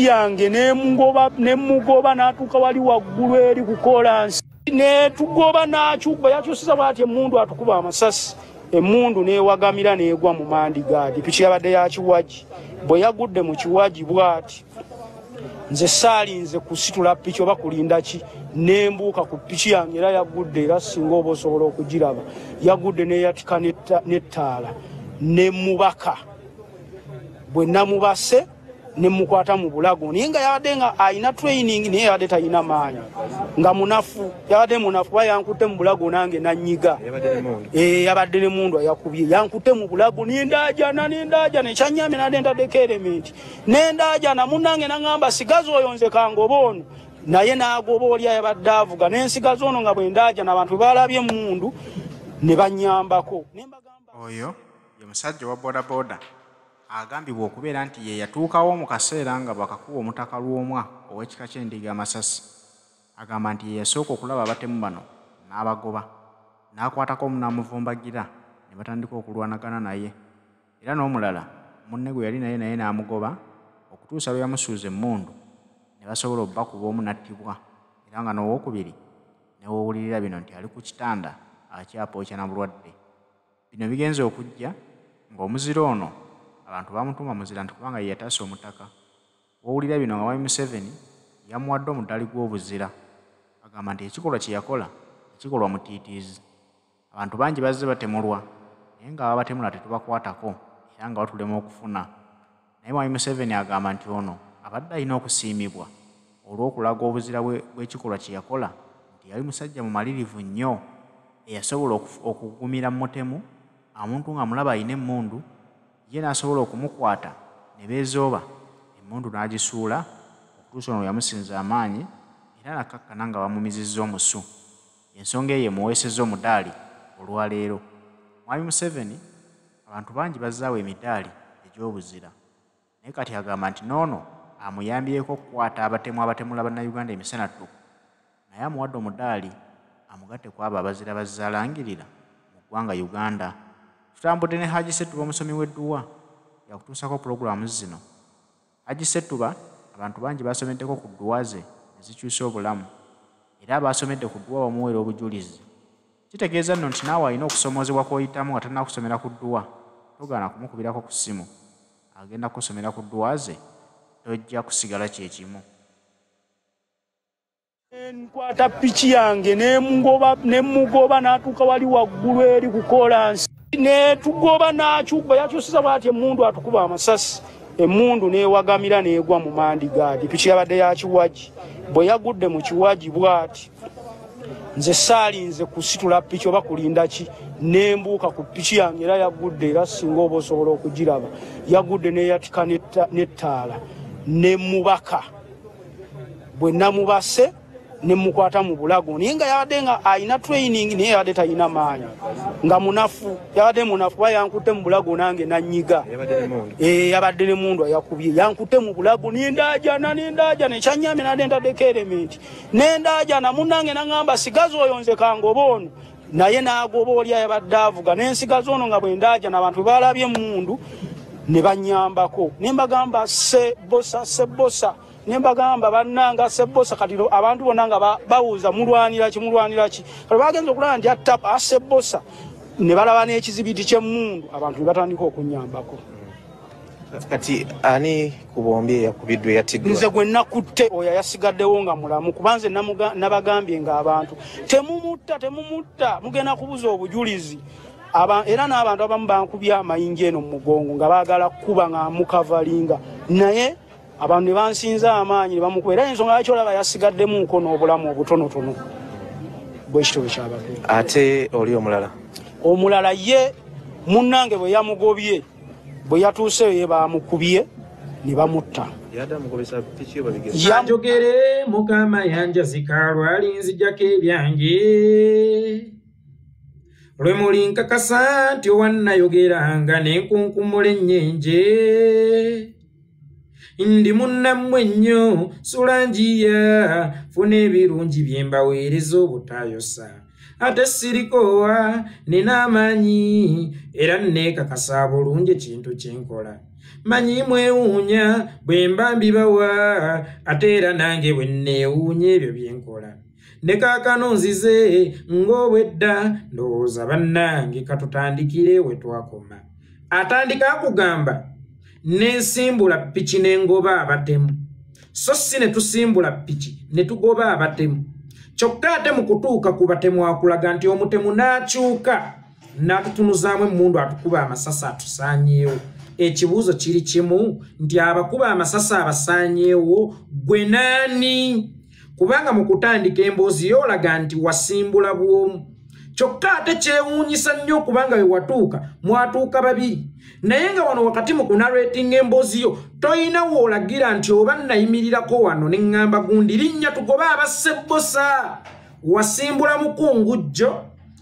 piki yange nemugoba n'atuuka wali waggulu eri ku kolansi netugoba n'akyuba yakyusiza bw'ati emmundu atukuba amasasi emmundu neewagamira neegwa mu mandigaadi piki yabadde ya kiwaji bwe yagudde mu kiwaji bw'ati nze saalinze kusitula piki oba kulinda ki nembuuka ku piki yange era yagudde era singa oba osobola okugiraba yagudde neeyatika n'ettaala nemubaka bwe namubase nemukwata mu bulago naye nga yabadde nga ayina training naye yabadde talina maanyi nga munafu yabadde munafu kuba yankutte mu bulago nange nanyiga yabadde ne mundu yakubye yankutte mu bulago nendaajana nekyanyamye nadde ntaddeko elementi nendaajana munnange naŋŋamba sigazi oyo nze kangoba ono naye n'agoba oli ayabadde avuga nensigazi ono nga bwe ndaajana abantu bwe balabye mundu ne bannyambako oyo ye musajja wa bodaboda agambibwa okubeera nti ye yatuukawo mu kaseera nga bakakuba Omutaka Lwomwa ow'ekika ky'endiga amasasi. Agamba nti ye yasooka okulaba abatemu bano n'abagoba n'akwatako n'amuvumbagira ne batandika okulwanagana naye era n'omulala munne gwe yali naye n'amugoba okutuusa lwe yamusuuza emmundu ne basobola obbakuba omu n'attibwa era nga n'owookubiri ne woowulirira bino nti ali ku kitanda akyapookya na bulwadde. Bino bigenze okujja ng'omuziro ono abantu bamutuma muzira nti kubanga ye yataasa omutaka. Wowulira bino nga Museveni yamuwadde Omudaali Gw'Abazira. Agamba nti ekikolwa kye yakola ekikolwa mutiitiizi. Abantu bangi bazze batemulwa naye nga babatemula tetubakwatako era nga batulema okufuna. Naye Museveni agamba nti ono abadde alina okusiimibwa olw'okulaga obuzira bw'ekikolwa kye yakola nti yali musajja mumalirivu nnyo eyasobola okugumira Mutemu omuntu nga mulaba alina emmundu ye n'asobola okumukwata ne beezooba emmundu n'agisuula okutuusa ono yamusinza amaanyi era nakkakkana nga bamumizizza omusu. Ensonga eyo emuweesezza omudaali olwaleero. Mwami Museveni abantu bangi bazzaawo emidaali egy'obuzira naye kati agamba nti n'ono amuyambyeko okukwata abatemula bannayuganda emisana ttuku naye amuwadde omudaali amugatte ku abo abazira bazzaalangirira mu ggwanga Uganda. Tutambudde ne Haji Ssettuba omusomi w'edduwa yakutuusako pulogulaamu zino. Haji Ssettuba abantu bangi basomeddeko ku dduwa ze ne zikyusa obulamu era abasomedde ku dduwa bamuweera obujulizi. Kitegeeza nno nti naawe alina okusomoozebwa kw'oyitamu nga tannakusomera ku dduwa togaana kumukubirako ku ssimu agenda kusomera ku dduwa ze tojja kusigala kyekimu. Nkwata piki yange nemugoba n'atuuka wali waggulu eri ku kolansi netugoba n'akyuba yakyusiza bw'ati emmundu atukuba amasasi emmundu neewagamira neegwa mu mandigaadi piki yabadde ya kiwaji bwe yagudde mu kiwaji bw'ati nze saalinze kusitula piki oba kulinda ki nembuuka ku piki yange era yagudde era singa oba osobola okugiraba yagudde neeyatika n'ettaala nemubaka bwe namubase nemukwata mu bulago naye nga yabadde nga ayina training naye yabadde talina maanyi nga munafu yabadde munafu kuba yankutte mu bulago nange nanyiga yabadde ne mundu yakubye yankutte mu bulago nendaajana ekyanyamye nadde ntaddeko elementi nendaajana munnange naŋŋamba sigazi oyo nze kangoba ono naye n'agoba oli ayabadde avuga nensigazi ono nga bwe ndaajana abantu bwe balabye mundu ne bannyambako nembagamba sebosa nembagamba bannanga Sebosa kati abantu bonna nga bawuuza mulwanira ki kati bagenza okulaba nti attapa Sebosa ne balaba n'ekizibiti ky'emmundu abantu ne batandika okunnyambako. Kati ani ku bombi yakubiddwa yatiddwa? Nze gwe nakutte oyo yasigaddewo nga mulamu kuba nze nabagambye ng'abantu temumutta mugenda kubuza obujulizi era n'abantu abamu bankubye amayinja eno mu mugongo nga baagala kuba nga mukavalinga naye abantu ne bansinza amaanyi ne bamukwera ensonga lwaki olaba yasigaddemuko n'obulamu obutonotono bwekityo bwe kyabadde. Ate oli omulala ye munnange bwe yamugobye bwe yatuuseyo ye bamukubye ne bamutta. Yanjogere mukama yanjazika lwalinzijjako ebyange lwe muli nkakasa nti owannayogeranga n'enkunkumula ennyenje ndi munnammwe ennyo sulanjiya funa ebirungi bye mbaweereza obutayosa ate sirikoowa nina amaanyi era neekakasa bulungi ekintu kye nkola manyi mwewuunya bwe mba mbibawa ate era nange bwe nneewuunya ebyo bye nkola ne kaakano nzize ng'obwedda ndowooza bannange katutandikire we twakoma atandika akugamba n'ensimbula piki n'engoba abatemu so si ne tusimbula piki ne tugoba abatemu kyokka ate mu kutuuka ku batemu akulaga nti omutemu n'akyuka n'atutunuzaamu emmundu atukuba amasasi atusaanyeewo ekibuuzo kiri kimu nti abakuba amasasi abasaanyeewo gwe naani kubanga mu kutandika emboozi yoolaga nti wasimbula bw'omu kyokka ate kyewuunyisa nnyo okubanga we watuuka mwatuuka babiri naye nga wano wakati mu kunarratinga emboozi yo toyina woolagira nti oba nnayimirirako wano ne ŋŋamba gundi linnya tugoba abassebbosa wasimbula mukungujjo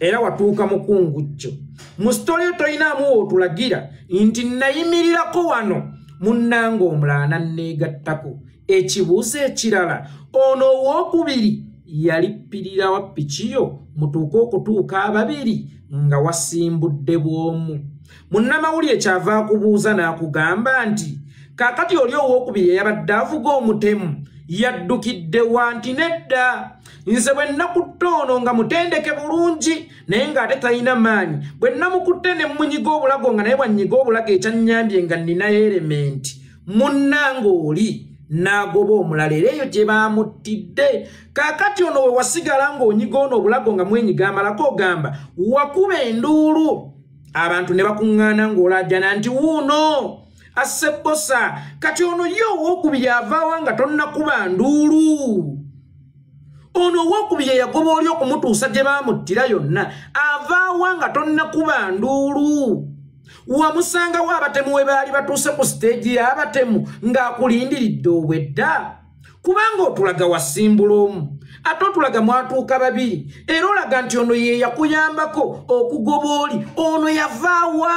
era watuuka mukungujjo mu sitoli yo toyinaamu wootulagira nti nnayimirirako wano munnanga omulala nanneegattako ekibuuzo ekirala ono owookubiri yalippirira wa piki yo mutuuke okutuuka ababiri nga wasimbudde bw'omu munnamawulire kyava akubuuza n'akugamba nti kaakati oli owookubiri eyabadde avuga omutemu yaddukidde wa nti nedda nze bwe nnakutte ono nga mutendeke bulungi naye ng'ate talina maanyi bwe nnamukutte ne munyiga obulago nga naye bwanyiga obulago ekyannyambye nga nninayo erementi munnanga oli n'agoba omulala era eyo gye baamuttidde kaakati ono we wasigala ng'onyiga ono obulago nga mwenyiga amalako ogamba wakuba enduulu abantu ne bakuŋŋaana ng'olaajana nti wuuno assebbosa kati ono ye owookubiri avaawa nga tonnakuba nduulu ono owookubiri eyagoba oli okumutuusa gye baamuttira yonna avaawa nga tonnakuba nduulu wamusangawo abatemu we baali batuuse ku siteegi y'abatemu ng'akulindiridde obwedda kubanga otulaga wasimbula omu ate otulaga mwatuuka babiri era olaga nti ono ye yakuyambako okugoba oli ono yavaawa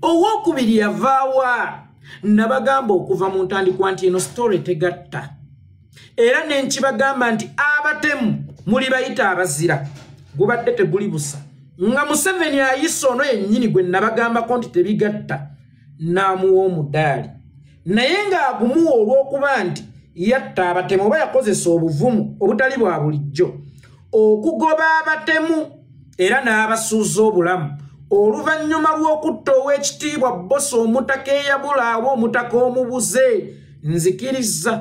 owookubiri yavaawa nabagamba okuva mu ntandikwa nti eno sitole tegatta era nenkibagamba nti abatemu muli bayita abazira gubadde teguli busa nga Museveni ayise ono yennyini gwe nabagambako nti tebigatta n'amuwa omudaali naye ng'agumuwa olw'okuba nti yatta abatemu oba yakozesa obuvumu obutali bwa bulijjo okugoba abatemu era n'abasuuza obulamu oluvannyuma lw'okutta ow'ekitiibwa bbosi omutaka eyabula aba omutaka omubuze nzikiriza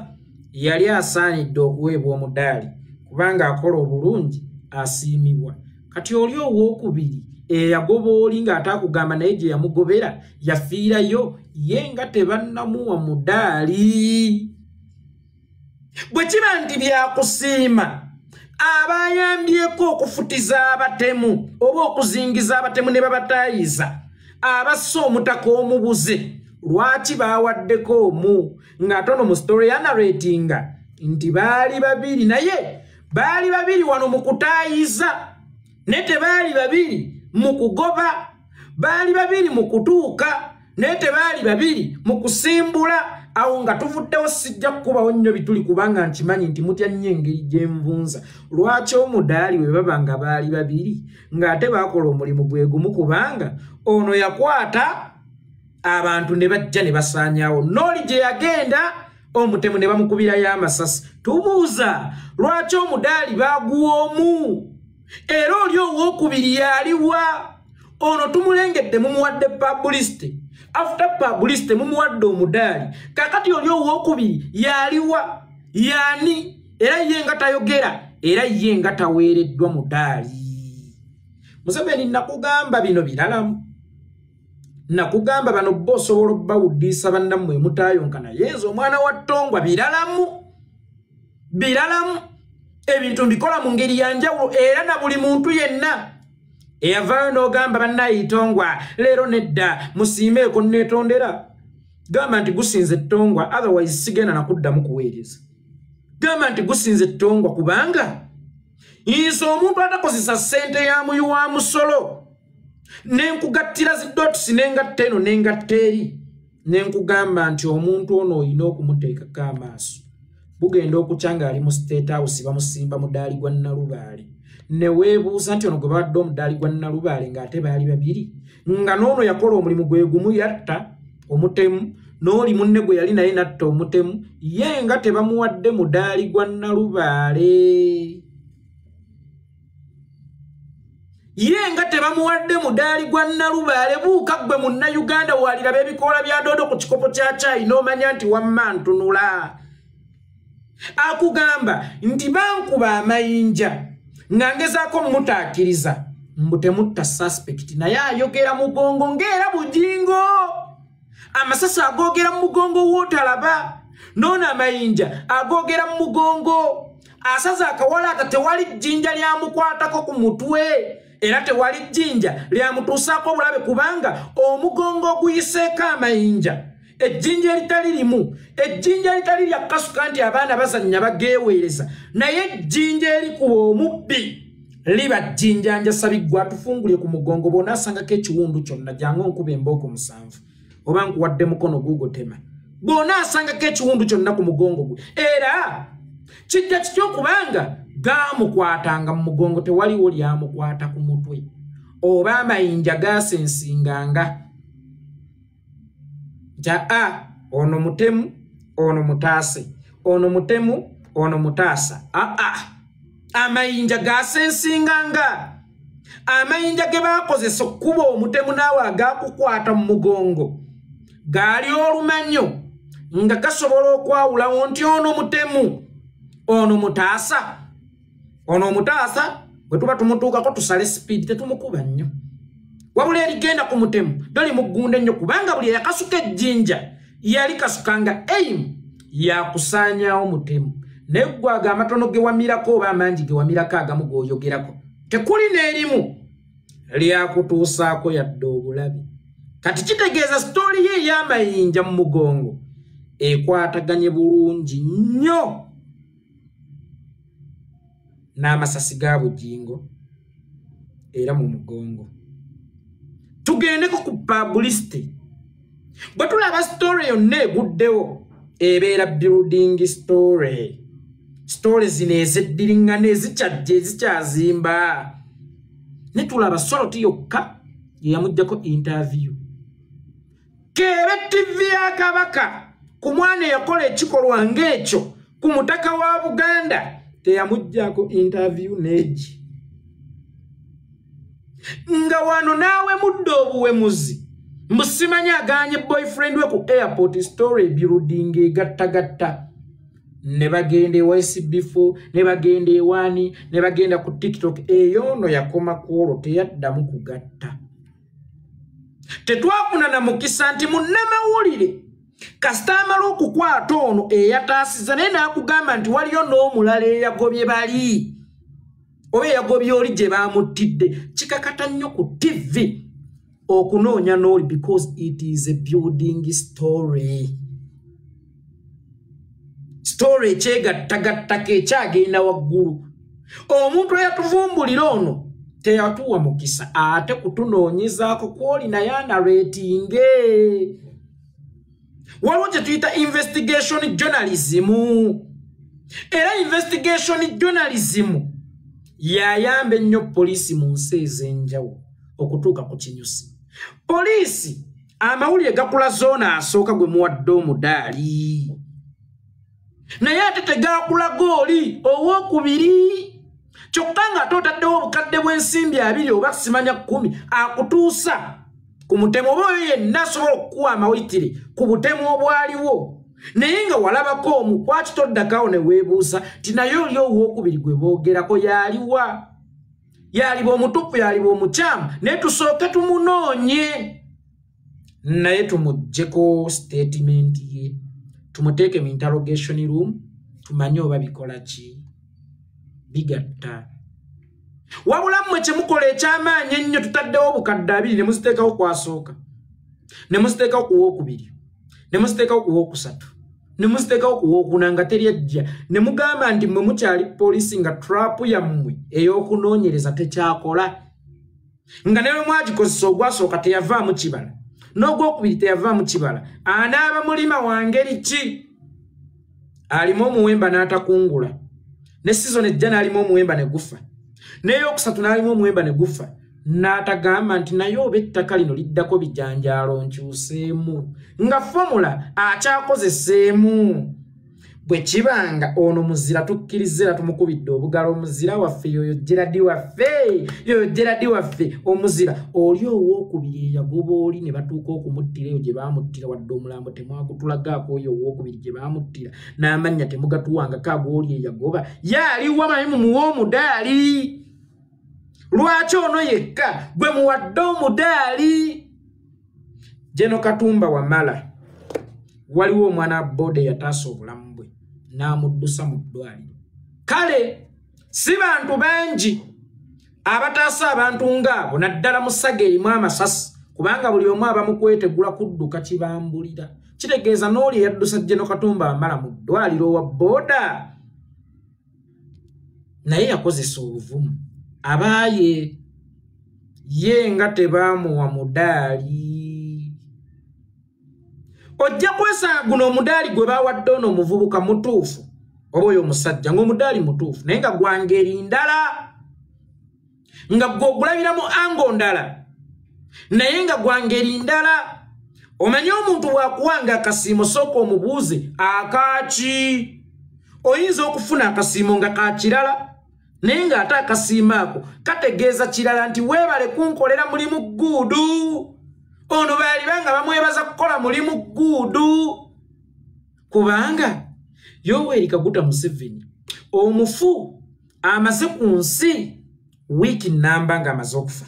yali asaanidde okuweebwa omudaali kubanga akola obulungi asiimibwa kati oli owookubiri eyagoba oli ng'ate akugamba naye gye yamugobera yafiirayo ye nga tebannamuwa mudaali bwe kiba nti byakusiima abayambyeko okufutiza abatemu oba okuzingiza abatemu ne babataayiza abassa omutaka omubuze lwaki baawaddeko omu ng'ate ono mu sitole yanarratinga nti baali babiri naye baali babiri wano mu kutaayiza ne tebaali babiri mu kugoba baali babiri mu kutuuka ne tebaali babiri mu kusimbula awo nga tuvuddewo sijja kukubawo nnyo bituli kubanga nkimanyi nti mutya nnyo engeri gy'envunza lwaki omudaali we baba nga baali babiri ng'ate baakola omulimu gwe gumu kubanga ono yakwata abantu ne bajja ne basaanyaawo n'oli gye yagenda omutemu ne bamukubirayo amasasi tubuuza lwaki omudaali baaguwa omu era oli owookubiri yaliwa ono tumulengedde mumuwadde publicity after publicity mumuwadde omudaali kakati oli owookubiri yaliwa yani era ye nga tayogera era ye nga taweereddwa mudaali Museveni nakugamba bino biralamu nakugamba bano bo osobola obbawuddiisa bannammwe mutaayonkana yezo omwana wa ttongwa biralamu ebintu mbikola mu ngeri ya njawulo era na buli muntu yenna eyavaayo n'ogamba bannayitongwa leero nedda musiimeeko neetondera gamba nti gusinze ettongwa otherwise sigenda nakuddamu kuweereza gamba nti gusinze ettongwa kubanga nze omuntu atakozesa ssente ya muyi wa musolo nenkugattira zidotusi nengatta eno nengatta eri nenkugamba nti omuntu ono olina okumuteekako amaaso bugenda okucanga ali mu state house bamusimba mudaali gwa Nalubaale ne weebuuza nti ono gwe babadde omudaali gwa Nalubaale ng'ate baali babiri nga n'ono yakola omulimu gwe gumu yatta Omutemu n'oli munne gwe yali naye natta Omutemu ye nga tebamuwadde Mudaali gwa Nalubaale. Ye nga tebamuwadde Mudaali gwa Nalubaale buuka gwe Munnayuganda waliraba ebikoola bya doodo ku kikopo kya caayi n'omanya nti wamma ntunula. Akugamba nti bankuba amayinja nga ngezaako mutaakiriza mbu temutta suspect naye ayogera mugongo ng'era bujingo. Amasasi agogera mu mugongo w'otalaba n'ono amayinja agogera mu mugongo. Asaza akawala ata tewali jjinja lyamukwatako ku mutwe era tewali jjinja lyamutuusaako bulabe kubanga omugongo oguyiseeko amayinja. Ejjinja eritali limu, ejjinja eritali lya kasuka nti abaana bazannya bageeweereza naye ejjinja erikuba omubbi liba jjinja njasabiggwa atufungulye ku mugongo bw'onaasangako ekiwundu kyonna jangu onkuba embooko 7 oba nkuwadde mukono gugotema bw'onaasangako ekiwundu kyonna ku mugongo gwe era kijja kityo kubanga gaamukwatanga mu mugongo tewaliwo lyamukwata ku mutwe oba amayinja gaasensinganga ono mutemu ono mutaase ono mutemu ono mutaasa amayinja gaasensinganga. Amayinja ge baakozesa okkuba Omutemu naawe agaakukwata mu mugongo gaali olumanyo nga gasobola okwawulawo nti ono mutemu ono mutaasa. Ono omutaasa bwe tuba tumutuukako tusale speed tetumukuba nnyo wabula erigenda ku Mutemu doli muggunda nnyo kubanga buli yakasuka ejjinja yali kasukanga aim yakusaanyaawo Mutemu naye gwaga amatono ge wamirako oba amangi ge wamirako agamu g'oyogerako tekuli n'erimu lyakutuusaako yadde obulabe. Kati kitegeeza sitooli ye ey'amayinja mu mugongo ekwataganye bulungi nnyo n'amasasi ga bujingo era mu mugongo. Tugendeko ku publicity. Bwe tulaba story yonna eguddewo ebeera building story. Story zino ezeddiringana ezikyajja ezikyazimba. Ne tulaba Soloti yokka ye yamuggyako interview. Kebe TV ya Kabaka ku mwana eyakola ekikolwa ng'ekyo ku mutaka wa Buganda teyamuggyako interview neegi. Nga wano naawe mudde obuwemuzi musimanya aganye boyfriend we ku airport story building egattagatta ne bagenda YCB4 ne bagenda ewani ne bagenda ku TikTok eyo no yakoma kwolo teyaddamu kugatta. Tetwafuna na mukisa nti munnamawulire kasita amala okukwata ono eyataasiza naye n'akugamba nti waliyo n'omulala eyagobye bali oba eyagobye oli gye baamuttidde kikakata nnyo ku TV okunoonya n'oli because it is a building story. Story ekyegattagattako ekyagenda waggulu. Omuntu eyatuvumbulira ono teyatuwa mukisa ate kutunoonyezaako kwoli naye anaratinge. Waliwo kye tuyita investigation journalism. Era investigation journalism yayamba ennyo poliisi mu nsi ez'enjawulo okutuuka ku kinyusi. Poliisi amawulire gakula zoona asooka gwe muwadde Omudaali. Naye ate tegakulaga oli ow'okubiri. Kyokka ng'ate otaddewo obukadde bw'ensimbi 2 oba simanya 10 akutuusa ku Mutemu oba oyo yenna asobola okukuwa amawulire ku butemu obwaliwo. Naye nga walabako omukwaki toddakawo ne weebuusa ti naye oli ow'okubiri gwe boogerako yaliwa? Yaliba omutupu yaliba omukyamu naye tusooke tumunoonye. Naye tumuggyeko statement ye tumuteeke mu interrogation room tumanye oba bikola ki bigatta. Wabula mmwe kye mukola eky'amaanyi ennyo tutaddewo obukadde 2 ne muziteekawo kwasooka ne muziteekawo ku wookubiri ne muziteekawo ku wookusatu ne muziteekawo ku wookuna nga teryajja ne mugamba nti mmwe mukyali poliisi nga trap yammwe ey'okunoonyereza tekyakola nga ne bwe mwagikozesa ogwasooka teyavaamu kibala n'ogwokubiri teyavaamu kibala. Anaaba mulima wa ngeri ki? Alimu omuwemba n'atakungula ne season ejja n'alimu omuwemba ne gufa n'ey'okusatu n'alimu omuwemba ne gufa n'atagamba nti naye oba ettaka lino liddako bijanjaalo nkyuseemu nga fomula akyakozeseemu bwe kibanga ono muzira tukkiriza tumukubidde obugalo omuzira waffe yoyo Gerard waffe omuzira oli owookubiri yagoba oli ne batuuka okumuttira eyo gye baamuttira wadde omulambo temwagutulagaako oyo owookubiri gye baamuttira n'amannya temugatuwangako ag'oli eyagoba yaaliwa mayimu muwa omudaali lwaki ono yekka gwe muwadde omudaali Jeno Katumba Wamala waliwo omwana bode yataasa obulamu bwe n'amuddusa mu ddwaliro kale si bantu bangi abataasa abantu ng'abo naddala mu ssaga erimu amasasi kubanga buli omu aba mu kwetegula kudduka kibambulira kitegeeza n'oli eyaddusa Jeno Katumba Wamala mu ddwaliro wa booda naye yakozesa obuvumu abaaye ye nga tebaamuwa mudaali ojja kwesanga guno omudaali gwe baawadde ono omuvubuka mutuufu oba oyo omusajja ng'omudaali mutuufu naye nga gwangeri ndala nga gw'ogulabiramu ango ndala naye nga gwangeri ndala omanye omuntu bw'akuwanga akasiimo sooka omubuuze akaaki oyinza okufuna akasiimo nga ka kirala naye ng'ate akasiimo ako kategeeza kirala nti weebale kunkolera mulimu gguudu ono baali banga bamwebaza kukola mulimu gguudu kubanga Yoweri Kaguta Museveni omufu amaze ku nsi wiiki nnamba ng'amaze okufa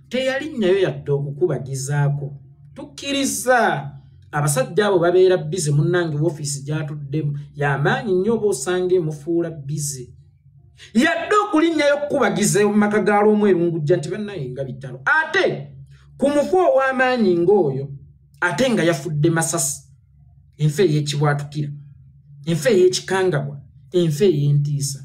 teyalinnyayo yadde okukubagizaako tukkiriza abasajja abo babeera bize munnange woofiisi gy'atuddemu y'amaanyi nnyo oba osanga emufuula bize yadde okulinnyayo okukubagiza mu maka ga Lwomwerungujja nti bannaye nga bitalo ate ku mufu ow'amaanyi ng'oyo ate nga yafudde masasi enfa ey'ekibwatukira enfa ey'ekikangabwa enfa ey'entiisa